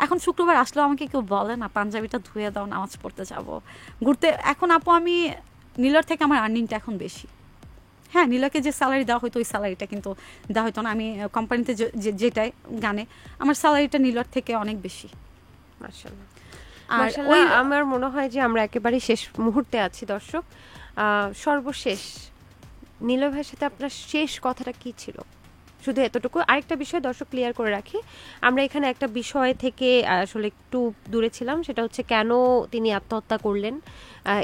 এখন শুক্রবার আসলেও আমাকে কেউ বলে না পাঞ্জাবিটা ধুয়ে দাও, নামাজ পড়তে যাব, ঘুরতে। এখন আপু আমি নীলার থেকে আমার আর্নিংটা এখন বেশি। হ্যাঁ, নীলাকে যে স্যালারি দেওয়া হতো ওই স্যালারিটা কিন্তু দেওয়া হতো না। আমি কোম্পানিতে যেটাই গানে আমার স্যালারিটা নীলার থেকে অনেক বেশি। মাশাআল্লাহ। আর ওই আমার মনে হয় যে আমরা একেবারে শেষ মুহূর্তে আছি দর্শক। সর্বশেষ নীলা ভাইয়ের সাথে আপনার শেষ কথাটা কি ছিল? শুধু এতটুকু। আরেকটা বিষয় দর্শক ক্লিয়ার করে রাখি, আমরা এখানে একটা বিষয় থেকে আসলে একটু দূরে ছিলাম, সেটা হচ্ছে কেন তিনি আত্মহত্যা করলেন।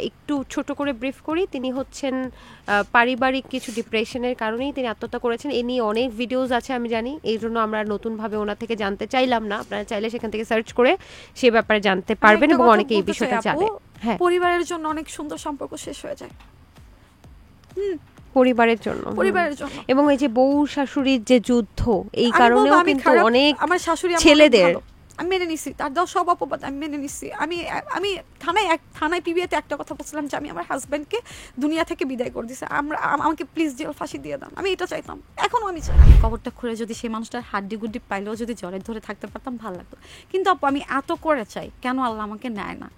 একটু ছোট করে ব্রিফ করি। তিনি হচ্ছেন পারিবারিক কিছু ডিপ্রেশনের কারণেই তিনি আত্মহত্যা করেছেন। এ নিয়ে অনেক ভিডিওস আছে আমি জানি, এই জন্য আমরা নতুনভাবে ওনার থেকে জানতে চাইলাম না। আপনারা চাইলে সেখান থেকে সার্চ করে সে ব্যাপারে জানতে পারবেন এবং অনেকে এই বিষয়টা জানে। হ্যাঁ, পরিবারের জন্য অনেক সুন্দর সম্পর্ক শেষ হয়ে যায়। পরিবারের জন্য এবং এই যে বউ শাশুড়ির যে যুদ্ধ, এই কারণেও কিন্তু অনেক আমার শাশুড়ি ছেলেদের আমি মেনে নিছি, তার দাও সব অপবাদ আমি মেনে নিছি। আমি থানায় পিবিএতে একটা কথা বলছিলাম যে আমি আমার হাজব্যান্ডকে দুনিয়া থেকে বিদায় করে দিছি, আমাকে প্লিজ জেল ফাঁসি দিয়ে দাও, আমি এটা চাইতাম, এখনো আমি চাই। আমি কবরটা খুঁড়ে যদি সেই মানুষটার হাড্ডি গুড্ডি পাইলেও যদি জ্বরে ধরে থাকতে পারতাম ভালো লাগতো। কিন্তু আপু আমি এত করে চাই, কেন আল্লাহ আমাকে নেয় না?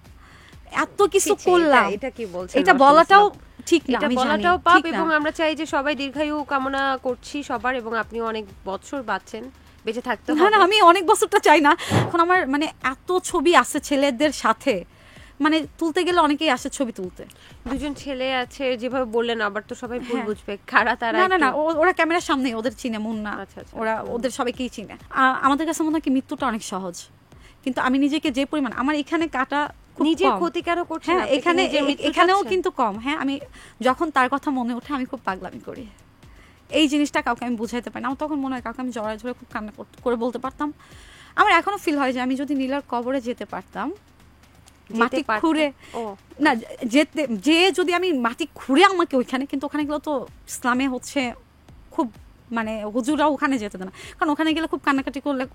এত কিছু করলাম, এটা কি বলছেন? এটা বলাটাও ঠিক না, এটা বলাটাও পাপ। এবং আমরা চাই যে সবাই দীর্ঘায়ু কামনা করছি সবার, এবং আপনি অনেক বছর বাঁচছেন, বেঁচে থাকতে হবে। না, আমি অনেক বছরটা চাই না। এখন আমার মানে এত ছবি আছে ছেলেদের সাথে, মানে তুলতে গেলে অনেকেই আসে ছবি তুলতে। দুজন ছেলে আছে যেভাবে বললেন, আবার তো সবাই ভুল বুঝবে কারা তারা। না, ওরা ক্যামেরার সামনে, ওদের চিনে মুন্না, ওরা ওদের সবাইকেই চিনে। আমাদের কাছে মনে হয় কি মৃত্যুটা অনেক সহজ, কিন্তু আমি নিজেকে যে পরিমাণ আমার এখানে কাটা নিজে ক্ষতি কেন করছি, হ্যাঁ এখানেও কিন্তু কম। হ্যাঁ, আমি যখন তার কথা মনে ওঠে আমি খুব পাগলামি করি। এই জিনিসটা কাউকে আমি বুঝাইতে পারি না। আমার তখন মনে হয় কাউকে আমি জড়ায় ধরে খুব কান্না করে বলতে পারতাম। আমার এখনো ফিল হয় যে আমি যদি নীলার কবরে যেতে পারতাম, মাটি খুঁড়ে না যে যদি আমি মাটি খুঁড়ে আমাকে ওইখানে, কিন্তু ওখানে গেলে তো ইসলামে হচ্ছে খুব মানে হুজুরাও ওখানে যেতে দেয় না, কারণ ওখানে গেলে খুব কান্নাকাটি করলে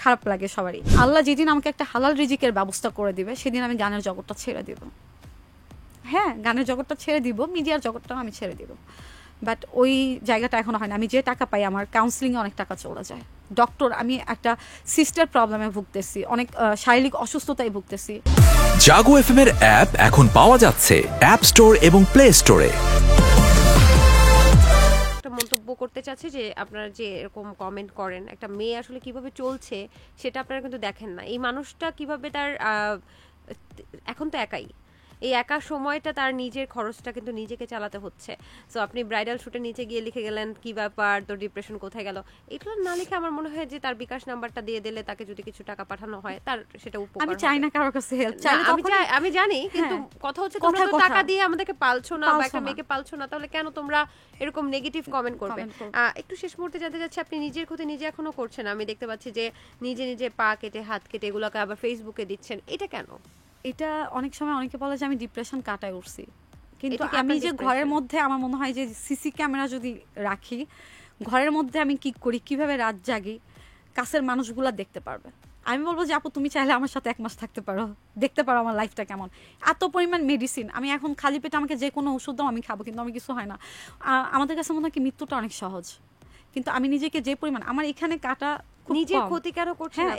খারাপ লাগে সবারই। আল্লাহ যেদিন আমাকে একটা হালাল রিজিকের ব্যবস্থা করে দিবে সেদিন আমি গানের জগৎটা ছেড়ে দিব। হ্যাঁ, গানের জগৎটা ছেড়ে দিব, মিডিয়ার জগৎটাও আমি ছেড়ে দিব। বাট ওই জায়গাটা এখনো হয় না। আমি যে টাকা পাই আমার কাউন্সিলিংয়ে অনেক টাকা চলে যায়। ডক্টর, আমি একটা সিস্টার প্রবলেমে ভুগতেছি, অনেক শারীরিক অসুস্থতায় ভুগতেছি। জাগো এফএম এর অ্যাপ এখন পাওয়া যাচ্ছে অ্যাপ স্টোর এবং প্লে স্টোরে। একটা মন্তব্য করতে চাচ্ছি যে আপনারা যে এরকম কমেন্ট করেন, একটা মেয়ে আসলে কিভাবে চলছে সেটা আপনারা কিন্তু দেখেন না। এই মানুষটা কিভাবে তার এখন তো একাই, এই একা সময়টা তার নিজের খরচটা কিন্তু নিজেকে চালাতে হচ্ছে। সো আপনি ব্রাইডাল শুটে নিচে গিয়ে লিখে গেলেন কি ব্যাপার, তোর ডিপ্রেশন কোথায় গেল, এগুলো না লিখে আমার মনে হয় যে তার বিকাশ নাম্বারটা দিয়ে দিলে, তাকে যদি কিছু টাকা পাঠানো হয় তার সেটা উপকার। আমি চাই না কারোর কাছে হেল্প, আমি জানি, কিন্তু কথা হচ্ছে তোমরা তো টাকা দিয়ে আমাদেরকে পালছো না বা একটা মেয়েকে পালছো না, তাহলে কেন তোমরা এরকম নেগেটিভ কমেন্ট করবে? একটু শেষ মুহূর্তে জানতে চাচ্ছি, আপনি নিজের ক্ষতি নিজে এখনো করছেন। আমি দেখতে পাচ্ছি যে নিজে পা কেটে হাত কেটে এগুলোকে আবার ফেসবুকে দিচ্ছেন, এটা কেন? এটা অনেক সময় অনেকে বলে যে আমি ডিপ্রেশন কাটায় উঠছি, কিন্তু আমি যে ঘরের মধ্যে আমার মনে হয় যে সিসি ক্যামেরা যদি রাখি, ঘরের মধ্যে আমি কি করি, কিভাবে রাত জাগি, কাছের মানুষগুলা দেখতে পারবে। আমি বলবো যে আপু তুমি চাইলে আমার সাথে 1 মাস থাকতে পারো, দেখতে পারো আমার লাইফটা কেমন। এত পরিমাণ মেডিসিন, আমি এখন খালি পেটে আমাকে যে কোনো ওষুধ দাও আমি খাবো, কিন্তু আমি কিছু হয় না। আমাদের কাছে মনে হয় কি মৃত্যুটা অনেক সহজ, কিন্তু আমি নিজেকে যে পরিমাণ আমার এখানে কাটা নিজের ক্ষতি কেন করছে, হ্যাঁ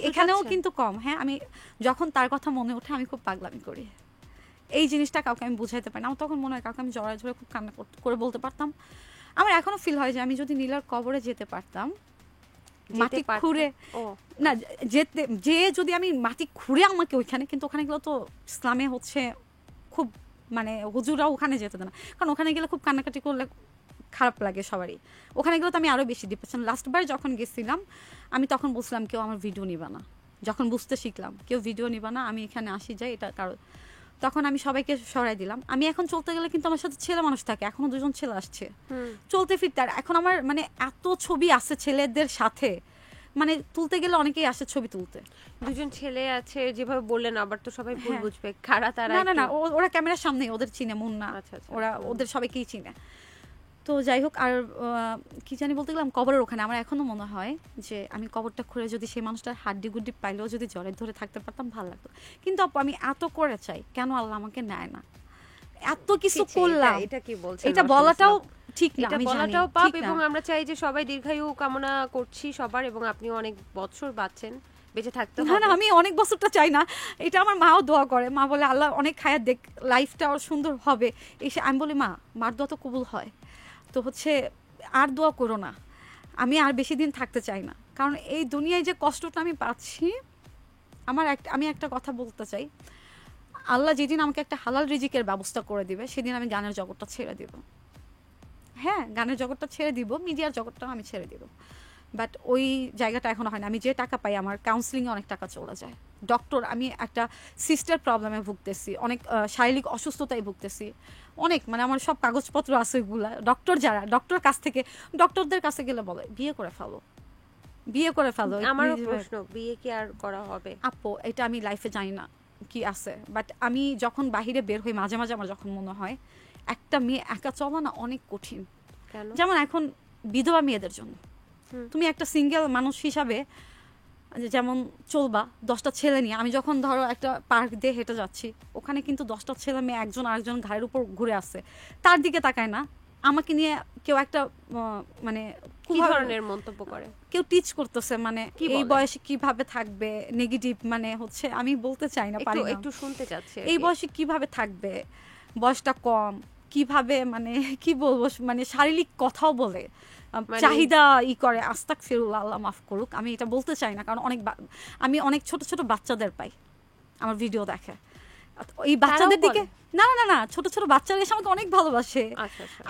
এখানেও কিন্তু কম। হ্যাঁ, আমি যখন তার কথা মনে ওঠে আমি খুব পাগলামি করি। এই জিনিসটা কাউকে আমি বুঝাইতে পারি না। আমার তখন মনে হয় কাউকে আমি জড়ায় ধরে খুব কান্না করে বলতে পারতাম। আমার এখনো ফিল হয় যে আমি যদি নীলার কবরে যেতে পারতাম, মাটি খুঁড়ে না যে যদি আমি মাটি খুঁড়ে আমাকে ওইখানে, কিন্তু ওখানে গেলে তো ইসলামে হচ্ছে খুব মানে হুজুরাও ওখানে যেতে দেয় না, কারণ ওখানে গেলে খুব কান্নাকাটি করলে খারাপ লাগে সবারই। ওখানে গেলে তো আমি আরো বেশি ডিপ্রেশন। লাস্টবার যখন গেছিলাম আমি তখন বুঝলাম কেউ আমার ভিডিও নিবা না, যখন বুঝতে শিখলাম কেউ ভিডিও নিবা না, আমি এখানে আসি যাই এটা কারণ, তখন আমি সবাইকে সরাই দিলাম। আমি এখন চলতে গেলে কিন্তু আমার সাথে ছেলে মানুষ থাকে, এখনো 2জন ছেলে আসছে চলতে ফিরতে। আর এখন আমার মানে এত ছবি আছে ছেলেদের সাথে, মানে তুলতে গেলে অনেকেই আসে ছবি তুলতে। 2জন ছেলে আছে যেভাবে বললেন, আবার তো সবাই ভুল বুঝবে কারা তারা। না, ওরা ক্যামেরার সামনে, ওদের চিনে মুন্না, ওরা ওদের সবাইকেই চিনে। তো যাই হোক, আর কি জানি বলতে গেলাম, কবরের ওখানে আমার এখনো মনে হয় যে আমি কবরটা খুঁড়ে যদি সেই মানুষটার হাড্ডি গুড্ডি পাইলেও যদি জ্বরে ধরে থাকতে পারতাম ভালো লাগতো। কিন্তু আপু আমি এত করে চাই, কেন আল্লাহ আমাকে নেয় না? এত কিছু করলাম, এটা কি বলছেন? এটা বলাটাও ঠিক না, এটা বলাটাও পাপ। এবং আমরা চাই যে সবাই দীর্ঘায়ু কামনা করছি সবার, এবং আপনি অনেক বছর বাঁচেন, বেঁচে থাকতে না হবে। না, আমি অনেক বছরটা চাই না, এটা আমার মাও দোয়া করে। মা বলে আল্লাহ অনেক খায়া দেখ, লাইফটা আর সুন্দর হবে। এসে আমি বলি মা, মার দোয়া তো কবুল হয়, তো হচ্ছে আর দোয়া করো না, আমি আর বেশি দিন থাকতে চাই না। কারণ এই দুনিয়ায় যে কষ্টটা আমি পাচ্ছি, আমি একটা কথা বলতে চাই, আল্লাহ যেদিন আমাকে একটা হালাল রিজিকের ব্যবস্থা করে দিবে, সেদিন আমি গানের জগৎটা ছেড়ে দিব। হ্যাঁ, গানের জগৎটা ছেড়ে দিব, মিডিয়ার জগৎটা আমি ছেড়ে দিব, বাট ওই জায়গাটা এখনো হয় না। আমি যে টাকা পাই, আমার কাউন্সিলিংয়ে অনেক টাকা চলে যায়। ডক্টর, আমি একটা সিস্টার প্রবলেমে ভুগতেছি, অনেক শারীরিক অসুস্থতায় ভুগতেছি, অনেক মানে আমার সব কাগজপত্র আছে এগুলা। ডক্টর যারা, ডক্টরদের কাছে গেলে বলে বিয়ে করে ফেলো, বিয়ে করে ফেলো। আমারও প্রশ্ন, বিয়ে কি আর করা হবে? আপু, এটা আমি লাইফে জানি না কি আছে, বাট আমি যখন বাহিরে বের হই, মাঝে মাঝে আমার যখন মনে হয় একটা মেয়ে একা চলা না অনেক কঠিন। যেমন এখন বিধবা মেয়েদের জন্য, তুমি একটা সিঙ্গেল মানুষ হিসাবে যেমন চলবা 10টা ছেলে নিয়ে, আমি যখন ধরো একটা পার্ক দিয়ে হেঁটে যাচ্ছি, ওখানে কিন্তু 10টা ছেলে মেয়ে একজন আরেকজন ঘাড়ের উপর ঘুরে আসছে, তার দিকে তাকায় না, আমাকে নিয়ে কেউ একটা মানে কি ধরনের মন্তব্য করে, কেউ টিচ করতেছে, মানে এই বয়সে কিভাবে থাকবে, নেগেটিভ, মানে হচ্ছে আমি বলতে চাই না, পারি না, একটু শুনতে চাচ্ছি, এই বয়সে কিভাবে থাকবে, বয়সটা কম, কিভাবে মানে কি বলবো, মানে শারীরিক কথাও বলে, চাহিদা করে। আস্তাগফিরুল্লাহ, আল্লাহ মাফ করুক, আমি এটা বলতে চাই না, কারণ আমি অনেক ছোট ছোট বাচ্চাদের পাই আমার ভিডিও দেখে, এই বাচ্চাদের দিকে না না না, ছোট ছোট বাচ্চারা এসে আমাকে অনেক ভালোবাসে,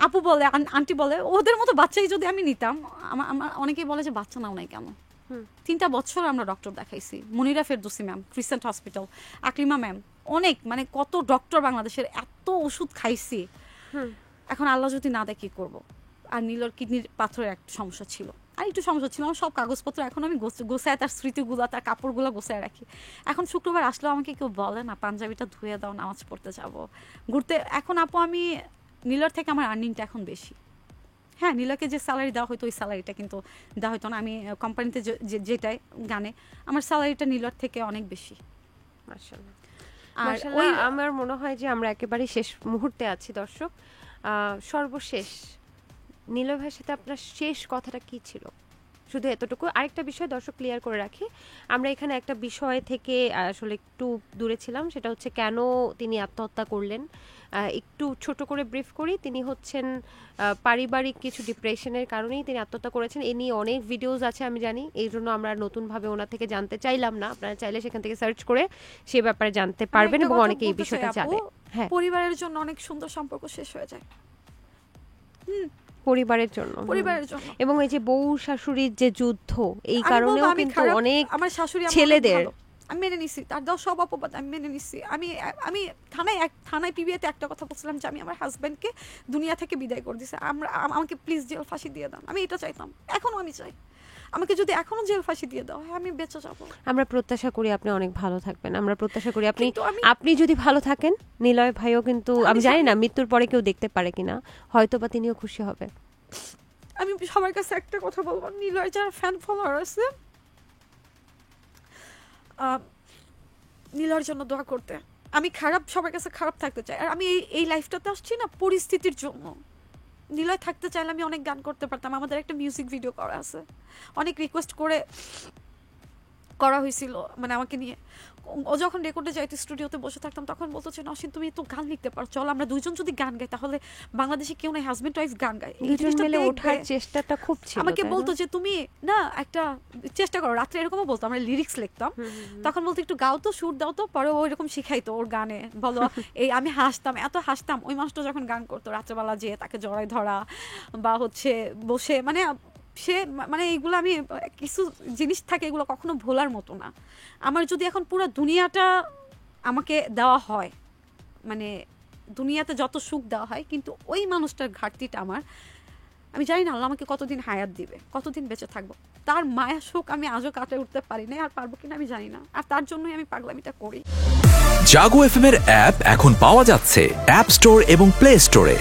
আপু বলে, আন্টি বলে, ওদের মতো বাচ্চাই যদি আমি নিতাম। আমার অনেকেই বলে যে বাচ্চা নাও নাই কেন। 3টা বছর আমরা ডক্টর দেখাইছি, Monira Ferdousi ma'am, crescent hospital, Aklima ma'am, অনেক মানে কত ডক্টর বাংলাদেশের, এত ওষুধ খাইছি। এখন আল্লাহ যদি না দেয় কি করবো। আর নীলর কিডনির পাথরের একটা সমস্যা ছিল, আর একটু সমস্যা ছিল, আমার সব কাগজপত্র এখন আমি গোছায়, তার স্মৃতিগুলো, তার কাপড়গুলো গোছায় রাখি। এখন শুক্রবার আসলেও আমাকে কেউ বলে না পাঞ্জাবিটা ধুয়ে দাও, নামাজ পড়তে যাবো, ঘুরতে। এখন আপু আমি নীলর থেকে আমার আর্নিংটা এখন বেশি। হ্যাঁ, নীলাকে যে স্যালারি দেওয়া হয়তো ওই স্যালারিটা কিন্তু দেওয়া হতো না। আমি কোম্পানিতে যেটাই গানে, আমার স্যালারিটা নীলার থেকে অনেক বেশি। মাশাআল্লাহ। আর আমার মনে হয় যে আমরা একেবারে শেষ মুহূর্তে আছি দর্শক। সর্বশেষ নীলয় ভাইয়ের সাথে আপনার শেষ কথাটা কি ছিল? শুধু এতটুকু। আরেকটা বিষয় দর্শক ক্লিয়ার করে রাখি, আমরা এখানে একটা বিষয় থেকে আসলে একটু দূরে ছিলাম, সেটা হচ্ছে কেন তিনি আত্মহত্যা করলেন। একটু ছোট করে ব্রিফ করি। তিনি হচ্ছেন পারিবারিক কিছু ডিপ্রেশনের কারণেই তিনি আত্মহত্যা করেছেন। এ নিয়ে অনেক ভিডিওস আছে আমি জানি, এই জন্য আমরা নতুনভাবে ওনার থেকে জানতে চাইলাম না। আপনারা চাইলে সেখান থেকে সার্চ করে সে ব্যাপারে জানতে পারবেন এবং অনেকে এই বিষয়টা জানে। হ্যাঁ, পরিবারের জন্য অনেক সুন্দর সম্পর্ক শেষ হয়ে যায়। পরিবারের জন্য এবং এই যে বউ শাশুড়ির যে যুদ্ধ, এই কারণেও কিন্তু অনেক আমার শাশুড়ি ছেলেদের, আমি মেনে নিছি, তার দেওয়া সব অপবাদ আমি মেনে নিছি। আমি থানায় পিবিএতে একটা কথা বলছিলাম যে আমি আমার হাজব্যান্ডকে দুনিয়া থেকে বিদায় করে দিছি, আমাকে প্লিজ জেল ফাঁসি দিয়ে দাও। আমি এটা চাইতাম, এখনো আমি চাই, আমাকে যদি এখনো জেল ফাঁসি দিয়ে দাও, হ্যাঁ আমি বেঁচে যাবো। আমরা প্রত্যাশা করি আপনি অনেক ভালো থাকবেন, আমরা প্রত্যাশা করি আপনি যদি ভালো থাকেন। নীলয় ভাইও কিন্তু আমি জানি না মৃত্যুর পরে কেউ দেখতে পারে কিনা, হয়তো বা তিনিও খুশি হবে। আমি সবার কাছে একটা কথা বলবো, নীলয় যারা ফ্যান ফলোয়ার আছে, নীলয়ের জন্য দোয়া করতে। আমি সবার কাছে খারাপ থাকতে চাই, আর আমি এই লাইফটাতে আসছি না পরিস্থিতির জন্য। নীলয় থাকতে চাইলে আমি অনেক গান করতে পারতাম, আমাদের একটা মিউজিক ভিডিও করা আছে, অনেক রিকোয়েস্ট করে করা হয়েছিল, মানে আমাকে নিয়ে। ও যখন রেকর্ডে যাইতো, স্টুডিওতে বসে থাকতাম, তখন বলতো যে নসীন তুমি তো গান লিখতে পারো, চলো আমরা দুইজন যদি গান গাই, তাহলে বাংলাদেশে কেউ নাই হাজবেন্ড ওয়াইফ গান গায়, দুজন মিলে ওঠার চেষ্টাটা খুব ছিল। আমাকে বলতো যে তুমি না একটা চেষ্টা করো, রাত্রে এরকমও বলতো, আমরা লিরিক্স লিখতাম, তখন বলতো একটু গাও তো, সুর দাও তো, পরে ও এরকম শিখাইতো ওর গানে, বলো এই আমি হাসতাম, এত হাসতাম। ওই মানুষটা যখন গান করতো রাত্রেবেলা, যেয়ে তাকে জড়ায় ধরা বা হচ্ছে বসে, মানে এইগুলো আমি কিছু জিনিস থাকে, এগুলো কখনো ভোলার মতো না। আমার যদি এখন পুরো দুনিয়াটা আমাকে দেওয়া হয়, মানে দুনিয়াতে যত সুখ দেওয়া হয়, কিন্তু ওই মানুষটার ঘাটতিটা আমি জানি না আল্লাহ আমাকে কতদিন হায়াত দিবে, কতদিন বেঁচে থাকবো, তার মায়া সুখ আমি আজও কাটে উঠতে পারি না, আর পারবো কিনা আমি জানি না, আর তার জন্যই আমি পাগলামিটা করি। জাগো এফএম এর অ্যাপ এখন পাওয়া যাচ্ছে অ্যাপ স্টোর এবং প্লে স্টোরে।